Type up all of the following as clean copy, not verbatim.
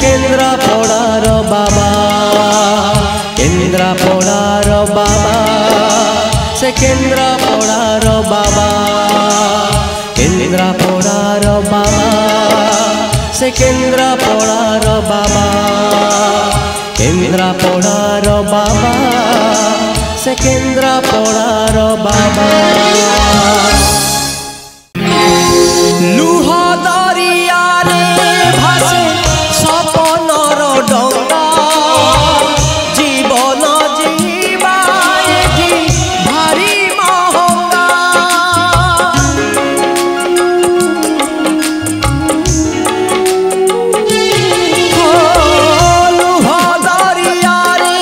केन्द्रापड़ार बाबा केन्द्रापड़ार बाबा से केन्द्रापड़ार बाबा केन्द्रापड़ार बाबा से केन्द्रापड़ार बाबा केन्द्रापड़ार बाबा से केन्द्रापड़ार बाबा लुह दरिया रे भासे सपनर डंगा जीवन जीवा एठी भारी महंगा लुह दरिया रे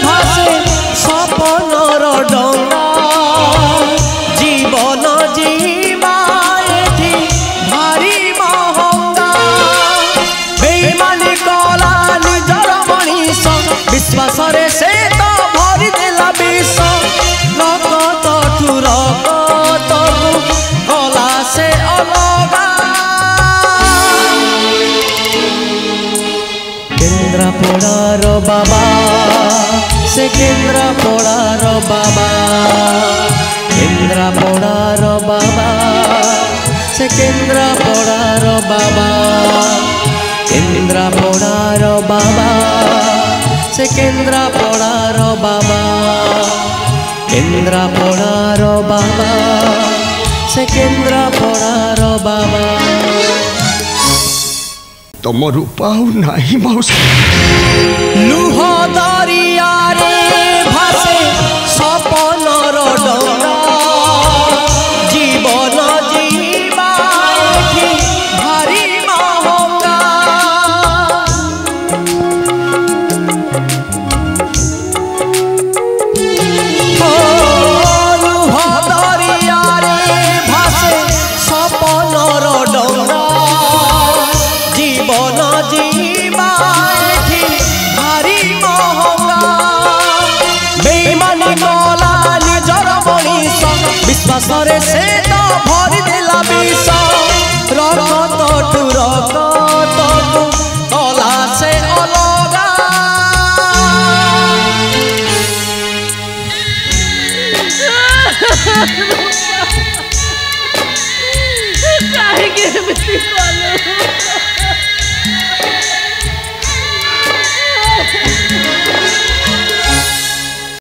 भासे सपनर डंगा जीवन जीवा एठी भारी महंगा बेईमानी कला निजर मनीष विश्वास रे से तो भरी देला विष रगत ठु रगत कला से अलगा केन्द्रापड़ार बाबा से केन्द्रापड़ार बाबा केन्द्रापड़ार बाबा से केन्द्रापड़ार बाबा केन्द्रापड़ार बाबा से केन्द्रापड़ार बाबा केन्द्रापड़ार बाबा से केन्द्रापड़ार बाबा तुम रूपाऊ नहीं मौसा लुह दरिया रे भासे सपनर डंगा जीवन जीवा एठी भारी महंगा लुह दरिया रे भासे सपनर डंगा जीवन जीवा एठी भारी महंगा बेईमानी कला निजर मनीष विश्वास रे से तो भरी देला विष रगत ठु रगत कला से अलगा काहे के बेटी कॉलेज